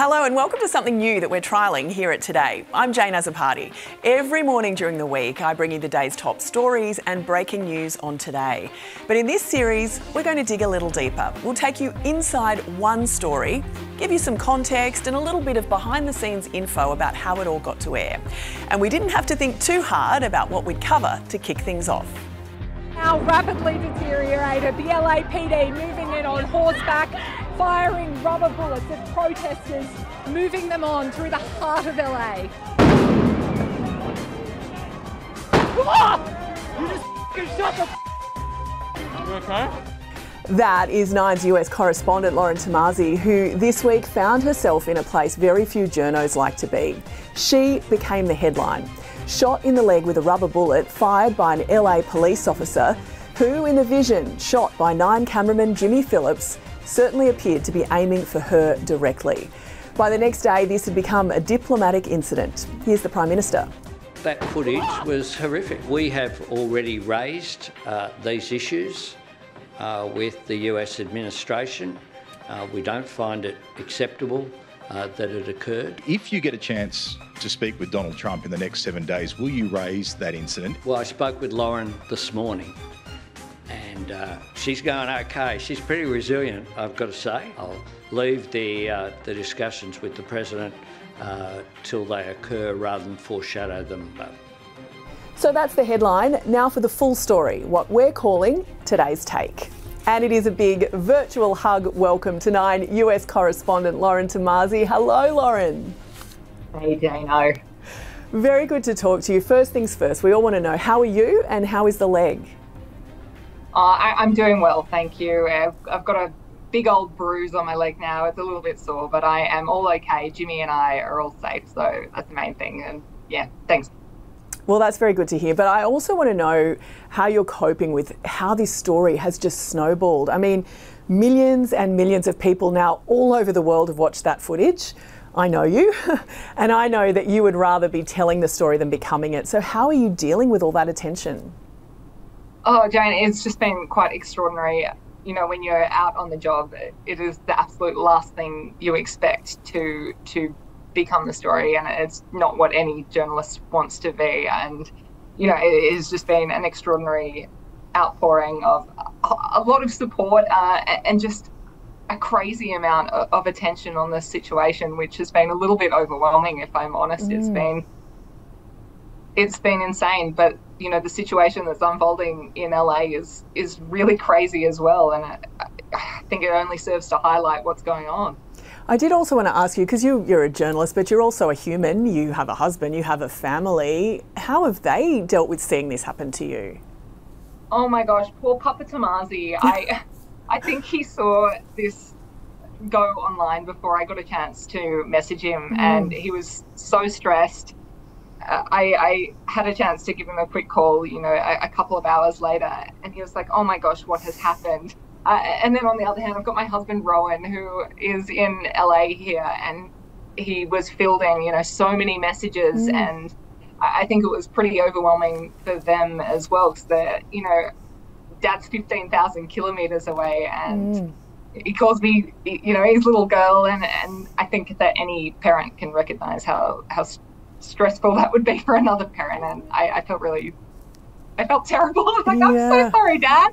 Hello and welcome to something new that we're trialling here at Today. I'm Jane Azzopardi. Every morning during the week I bring you the day's top stories and breaking news on Today. But in this series we're going to dig a little deeper. We'll take you inside one story, give you some context and a little bit of behind the scenes info about how it all got to air. And we didn't have to think too hard about what we'd cover to kick things off. Now rapidly deteriorated, the LAPD moving in on horseback, firing rubber bullets at protesters, moving them on through the heart of LA. You just shot the You okay? That is Nine's US correspondent Lauren Tomasi, who this week found herself in a place very few journos like to be. She became the headline. Shot in the leg with a rubber bullet fired by an LA police officer who, in the vision shot by Nine cameraman Jimmy Phillips, certainly appeared to be aiming for her directly. By the next day, this had become a diplomatic incident. Here's the Prime Minister. That footage was horrific. We have already raised these issues with the US administration. We don't find it acceptable that it occurred. If you get a chance to speak with Donald Trump in the next 7 days, will you raise that incident? Well, I spoke with Lauren this morning and she's going okay. She's pretty resilient, I've got to say. I'll leave the discussions with the President till they occur rather than foreshadow them. So that's the headline. Now for the full story, what we're calling Today's Take. And it is a big virtual hug welcome to Nine US correspondent Lauren Tomasi. Hello, Lauren. Hey, Jane. Very good to talk to you. First things first, we all want to know, how are you and how is the leg? I'm doing well, thank you. I've got a big old bruise on my leg now. It's a little bit sore, but I am all okay. Jimmy and I are all safe, so that's the main thing. And yeah, thanks. Well, that's very good to hear. But I also want to know how you're coping with how this story has just snowballed. I mean, millions and millions of people now all over the world have watched that footage. I know you, and I know that you would rather be telling the story than becoming it. So how are you dealing with all that attention? Oh, Jane, it's just been quite extraordinary. You know, when you're out on the job, it is the absolute last thing you expect to become the story, and it's not what any journalist wants to be. And you know, it has just been an extraordinary outpouring of a lot of support and just a crazy amount of attention on this situation, which has been a little bit overwhelming, if I'm honest. It's been insane, but you know, the situation that's unfolding in LA is really crazy as well, and I think it only serves to highlight what's going on. I did also want to ask you, because you're a journalist, but you're also a human, you have a husband, you have a family. How have they dealt with seeing this happen to you? Oh my gosh, poor Papa Tomasi. I think he saw this go online before I got a chance to message him, and he was so stressed. I had a chance to give him a quick call, you know, a couple of hours later, and he was like, oh my gosh, what has happened? And then on the other hand, I've got my husband, Rowan, who is in LA here, and he was fielding, you know, so many messages, and I think it was pretty overwhelming for them as well, because they're, you know, Dad's 15,000 kilometers away, and he calls me, you know, his little girl, and I think that any parent can recognize how stressful that would be for another parent, and I felt terrible. I was like, I'm so sorry, Dad.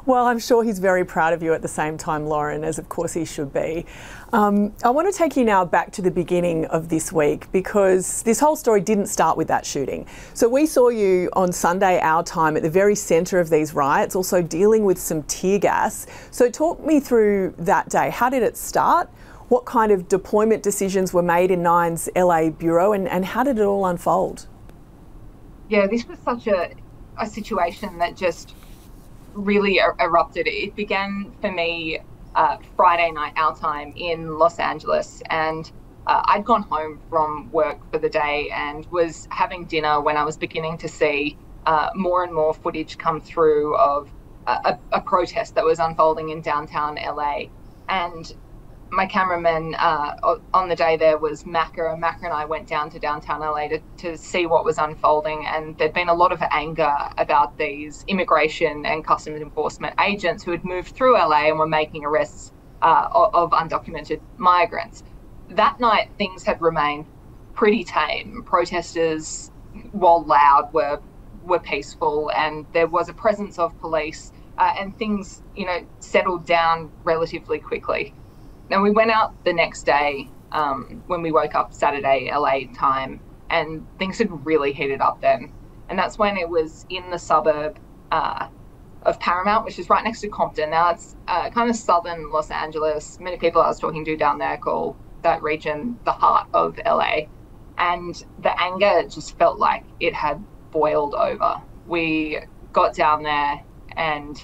Well, I'm sure he's very proud of you at the same time, Lauren, as of course he should be. I want to take you now back to the beginning of this week, because this whole story didn't start with that shooting. So we saw you on Sunday, our time, at the very centre of these riots, also dealing with some tear gas. So talk me through that day. How did it start? What kind of deployment decisions were made in Nine's LA bureau, and how did it all unfold? Yeah, this was such a situation that just really erupted. It began for me Friday night, our time, in Los Angeles, and I'd gone home from work for the day and was having dinner when I was beginning to see more and more footage come through of a protest that was unfolding in downtown LA. And my cameraman on the day there was Macca, and Macca and I went down to downtown LA to see what was unfolding, and there'd been a lot of anger about these immigration and customs enforcement agents who had moved through LA and were making arrests of undocumented migrants. that night things had remained pretty tame. Protesters, while loud, were peaceful, and there was a presence of police, and things, settled down relatively quickly. Now, we went out the next day when we woke up Saturday, LA time, and things had really heated up then. And that's when it was in the suburb of Paramount, which is right next to Compton. Now, it's kind of southern Los Angeles. Many people I was talking to down there call that region the heart of LA. And the anger just felt like it had boiled over. We got down there and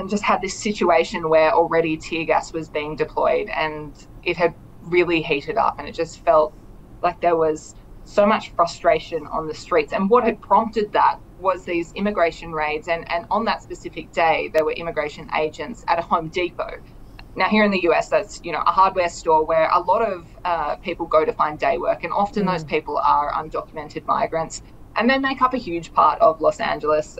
just had this situation where already tear gas was being deployed, and it had really heated up, and it just felt like there was so much frustration on the streets. And what had prompted that was these immigration raids, and on that specific day there were immigration agents at a Home Depot. Now, here in the US, that's a hardware store where a lot of people go to find day work, and often those people are undocumented migrants, and they make up a huge part of Los Angeles.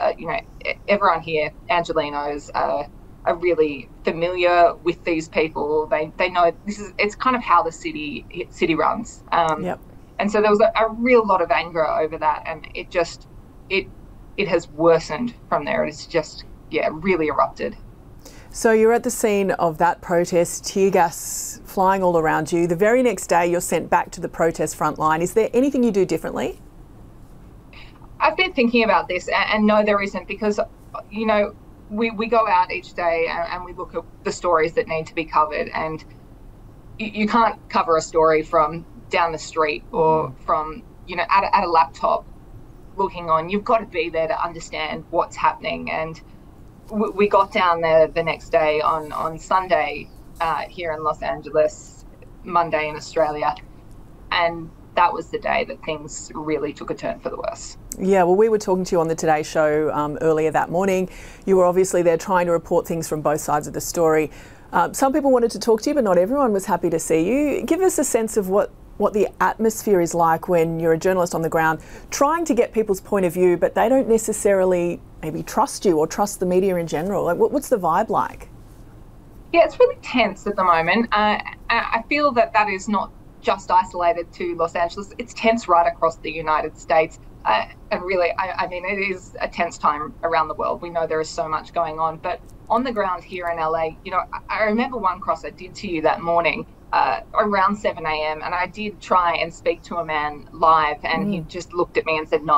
Everyone here, Angelenos, are really familiar with these people. They know it's kind of how the city runs. Yep. And so there was a real lot of anger over that, and it has worsened from there. It's just really erupted. So you're at the scene of that protest, tear gas flying all around you. The very next day you're sent back to the protest front line. Is there anything you do differently? I've been thinking about this, and no, there isn't, because, we go out each day and we look at the stories that need to be covered, and you can't cover a story from down the street or from, at a laptop looking on. You've got to be there to understand what's happening. And we got down there the next day on Sunday here in Los Angeles, Monday in Australia, and that was the day that things really took a turn for the worse. Yeah, well, we were talking to you on the Today Show earlier that morning. You were obviously there trying to report things from both sides of the story. Some people wanted to talk to you, but not everyone was happy to see you. Give us a sense of what the atmosphere is like when you're a journalist on the ground, trying to get people's point of view, but they don't necessarily maybe trust you or trust the media in general. Like, what's the vibe like? Yeah, it's really tense at the moment. I feel that is not just isolated to Los Angeles. It's tense right across the United States. And really, I mean, it is a tense time around the world. We know there is so much going on. But on the ground here in LA, I remember one cross I did to you that morning around 7 a.m. and I did try and speak to a man live, and he just looked at me and said, no.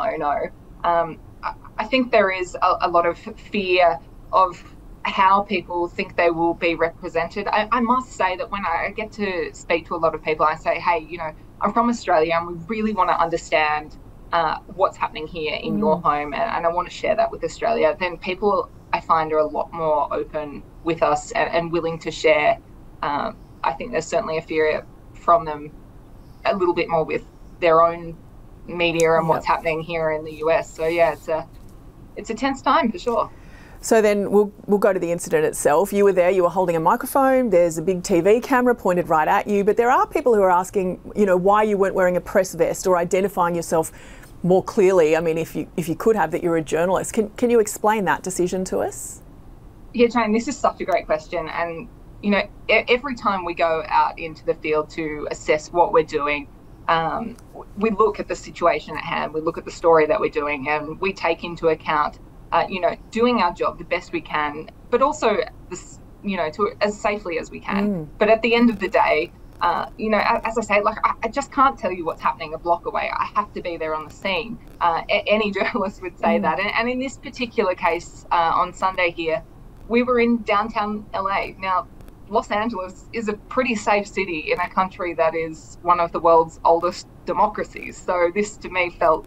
I think there is a lot of fear of how people think they will be represented. I must say that when I get to speak to a lot of people, I say, hey, I'm from Australia and we really want to understand what's happening here in your home, and I want to share that with Australia. Then people, I find, are a lot more open with us and willing to share. I think there's certainly a fear from them a little bit more with their own media and what's happening here in the US. So yeah, it's a tense time for sure. So then we'll go to the incident itself. You were there, you were holding a microphone, there's a big TV camera pointed right at you, but there are people who are asking, why you weren't wearing a press vest or identifying yourself more clearly. I mean, if you could have, that you're a journalist. Can you explain that decision to us? Yeah, Jane, this is such a great question. And, every time we go out into the field to assess what we're doing, we look at the situation at hand, we look at the story that we're doing, and we take into account doing our job the best we can, but also to as safely as we can. But at the end of the day, as I say, I just can't tell you what's happening a block away. I have to be there on the scene. Any journalist would say that. And in this particular case, on Sunday here, we were in downtown LA. Now, Los Angeles is a pretty safe city in a country that is one of the world's oldest democracies. So this to me felt,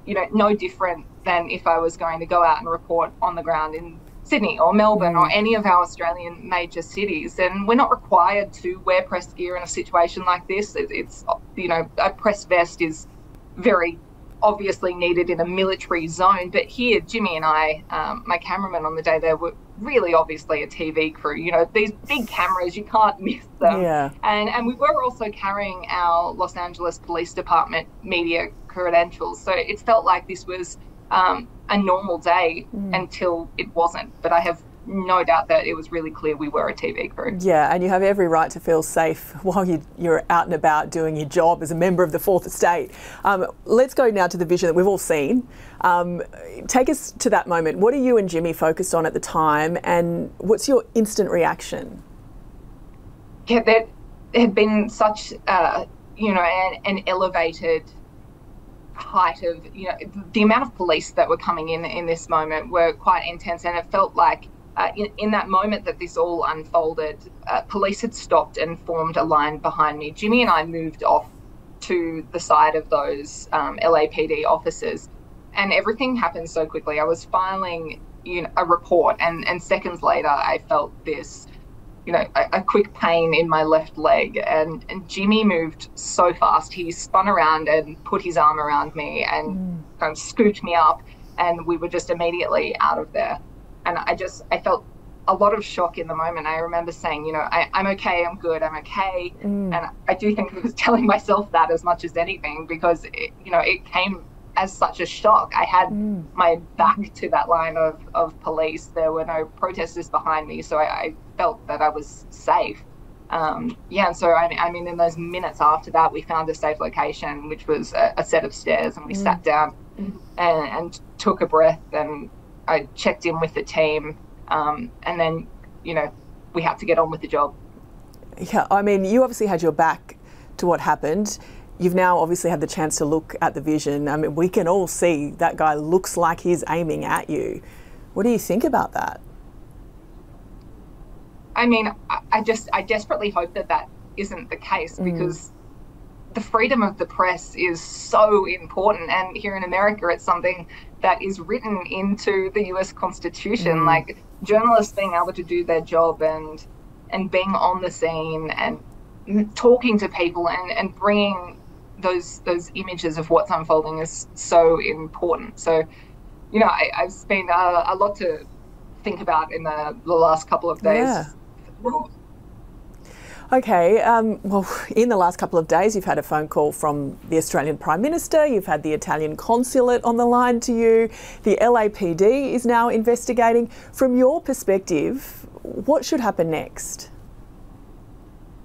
no different than if I was going to go out and report on the ground in Sydney or Melbourne or any of our Australian major cities. And we're not required to wear press gear in a situation like this. It's a press vest is very obviously needed in a military zone. But here, Jimmy and I, my cameraman on the day there, were really obviously a TV crew. These big cameras, you can't miss them. Yeah. And we were also carrying our Los Angeles Police Department media credentials. So it felt like this was a normal day until it wasn't. But I have no doubt that it was really clear we were a TV crew. Yeah, and you have every right to feel safe while you're out and about doing your job as a member of the Fourth Estate. Let's go now to the vision that we've all seen. Take us to that moment. What are you and Jimmy focused on at the time, and what's your instant reaction? Yeah, there had been such, an elevated height of, the amount of police that were coming in this moment were quite intense, and it felt like in that moment that this all unfolded, police had stopped and formed a line behind me. Jimmy and I moved off to the side of those LAPD officers, and everything happened so quickly. I was filing a report, and seconds later I felt this, a quick pain in my left leg, and Jimmy moved so fast. He spun around and put his arm around me and kind of scooped me up, and we were just immediately out of there. And I felt a lot of shock in the moment. I remember saying, I'm okay, I'm good, I'm okay. And I do think I was telling myself that as much as anything, because it came as such a shock. I had my back to that line of police. There were no protesters behind me, so I felt that I was safe. And so I mean, in those minutes after that, we found a safe location, which was a set of stairs, and we sat down and took a breath, and I checked in with the team, and then, we had to get on with the job. Yeah, I mean, you obviously had your back to what happened. You've now obviously had the chance to look at the vision. I mean, we can all see that guy looks like he's aiming at you. What do you think about that? I mean, I desperately hope that isn't the case, because the freedom of the press is so important. And here in America, it's something that is written into the US Constitution, like journalists being able to do their job and being on the scene and talking to people and bringing those images of what's unfolding is so important. So, I've spent a lot to think about in the last couple of days. Yeah. Okay, well, in the last couple of days, you've had a phone call from the Australian Prime Minister, you've had the Italian consulate on the line to you, the LAPD is now investigating. From your perspective, what should happen next?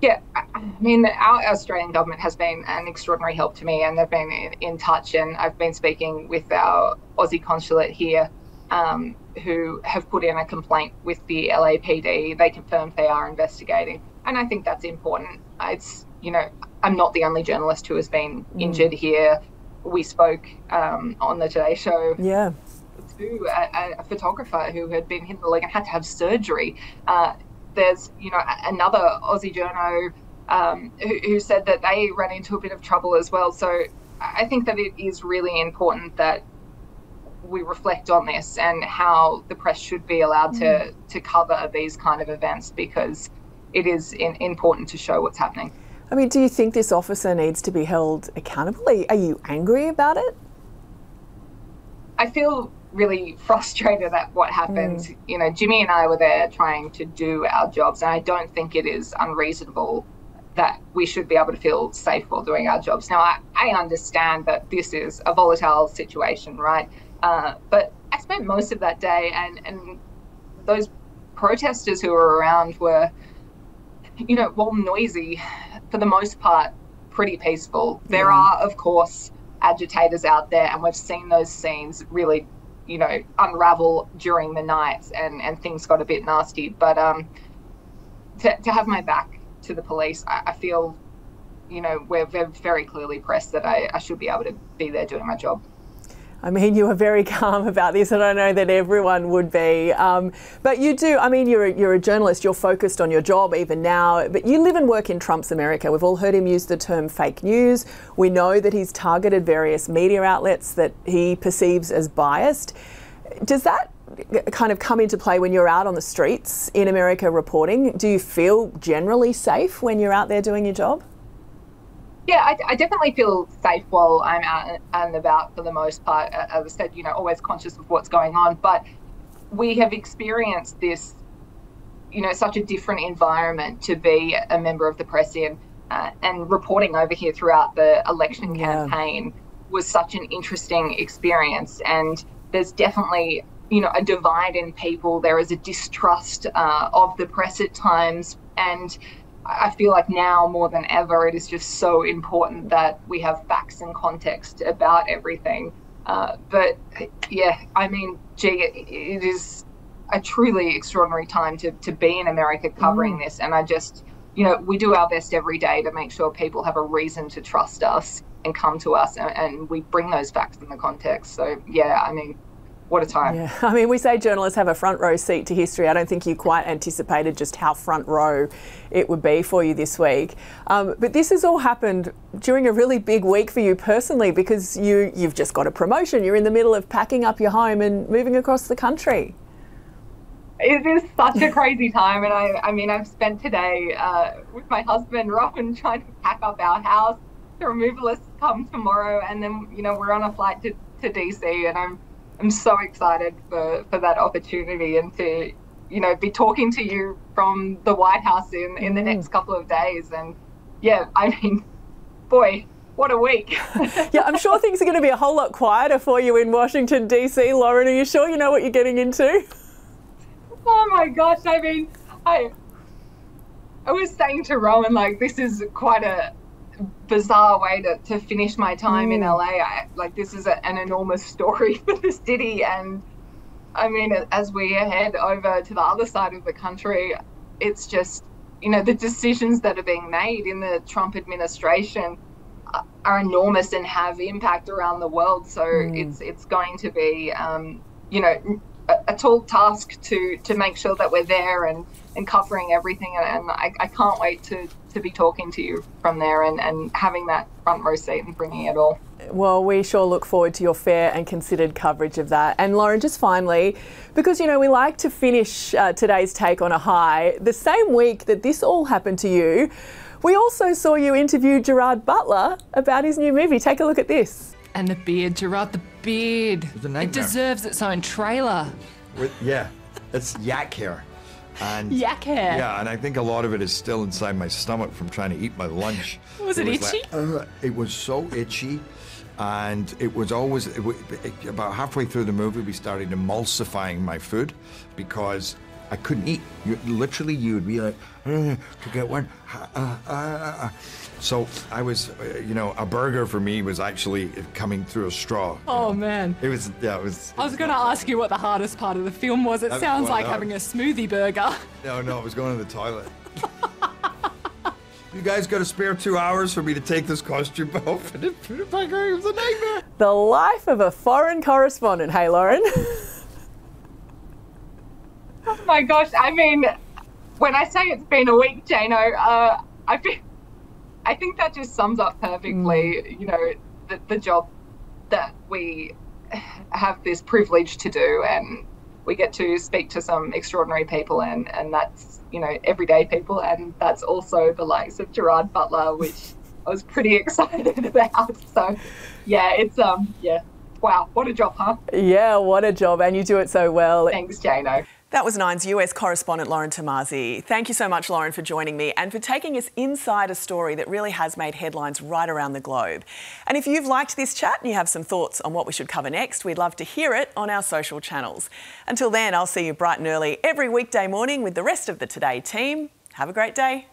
Yeah, I mean, our Australian government has been an extraordinary help to me, and they've been in touch, and I've been speaking with our Aussie consulate here, who have put in a complaint with the LAPD. They confirmed they are investigating, and I think that's important. It's, I'm not the only journalist who has been injured here. We spoke on the Today Show to a photographer who had been hit in the leg and had to have surgery. There's, another Aussie journo who said that they ran into a bit of trouble as well. So I think that it is really important that we reflect on this and how the press should be allowed to cover these kind of events, because it is important to show what's happening. I mean, do you think this officer needs to be held accountable? Are you angry about it? I feel really frustrated at what happened. Jimmy and I were there trying to do our jobs, and I don't think it is unreasonable that we should be able to feel safe while doing our jobs. Now, I understand that this is a volatile situation, right? But I spent most of that day, and those protesters who were around were, while noisy, for the most part, pretty peaceful. There are, of course, agitators out there, and we've seen those scenes really, unravel during the night, and things got a bit nasty. But to have my back to the police, I feel, we're very clearly pressed that I should be able to be there doing my job. I mean, you are very calm about this, and I know that everyone would be. But you do, I mean, you're a journalist, you're focused on your job even now, but you live and work in Trump's America. We've all heard him use the term fake news. We know that he's targeted various media outlets that he perceives as biased. Does that kind of come into play when you're out on the streets in America reporting? Do you feel generally safe when you're out there doing your job? Yeah, I definitely feel safe while I'm out and about for the most part. As I said, always conscious of what's going on. But we have experienced this, such a different environment to be a member of the press in. And reporting over here throughout the election campaign was such an interesting experience. And there's definitely a divide in people. There is a distrust of the press at times, and I feel like now more than ever, it is just so important that we have facts and context about everything. But yeah, I mean, gee, it is a truly extraordinary time to be in America covering this. And I just, we do our best every day to make sure people have a reason to trust us and come to us, and we bring those facts in the context. So yeah, I mean, what a time. Yeah, I mean, we say journalists have a front row seat to history. I don't think you quite anticipated just how front row it would be for you this week. But this has all happened during a really big week for you personally, because you've just got a promotion. You're in the middle of packing up your home and moving across the country. It is such a crazy time, and I mean, I've spent today with my husband, Robin, trying to pack up our house. The removalists come tomorrow, and then, we're on a flight to DC, and I'm so excited for that opportunity and to, be talking to you from the White House in the next couple of days. And yeah, I mean, boy, what a week. Yeah, I'm sure things are going to be a whole lot quieter for you in Washington, DC. Lauren, are you sure you know what you're getting into? Oh my gosh, I mean, I was saying to Rowan, like, this is quite a bizarre way to finish my time in LA. This is an enormous story for the city, and I mean, as we head over to the other side of the country, it's just, the decisions that are being made in the Trump administration are enormous and have impact around the world. So it's going to be a tall task to make sure that we're there and covering everything, and I can't wait to be talking to you from there and having that front row seat and bringing it all. Well, we sure look forward to your fair and considered coverage of that. And Lauren, just finally, because we like to finish today's take on a high, the same week that this all happened to you, we also saw you interview Gerard Butler about his new movie. Take a look at this. And the beard, Gerard, the beard. It's a nightmare. It deserves its own trailer. Yeah, it's yak hair. And yak hair? Yeah, and I think a lot of it is still inside my stomach from trying to eat my lunch. Was it itchy? It was so itchy, and it was always, about halfway through the movie, we started emulsifying my food because I couldn't eat. You would be like, to get one. So I was, a burger for me was actually coming through a straw. Oh, man. It was. I was going to ask you what the hardest part of the film was. It sounds like having a smoothie burger. No, it was going to the toilet. You guys got a spare 2 hours for me to take this costume off and put it back on? It was a nightmare. The life of a foreign correspondent. Hey, Lauren. Oh my gosh, I mean, when I say it's been a week, Jano, I think that just sums up perfectly, the job that we have this privilege to do, and we get to speak to some extraordinary people, and that's, everyday people, and that's also the likes of Gerard Butler, which I was pretty excited about. So, yeah, it's, wow, what a job, huh? Yeah, what a job, and you do it so well. Thanks, Jano. That was Nine's US correspondent Lauren Tomasi. Thank you so much, Lauren, for joining me and for taking us inside a story that really has made headlines right around the globe. And if you've liked this chat and you have some thoughts on what we should cover next, we'd love to hear it on our social channels. Until then, I'll see you bright and early every weekday morning with the rest of the Today team. Have a great day.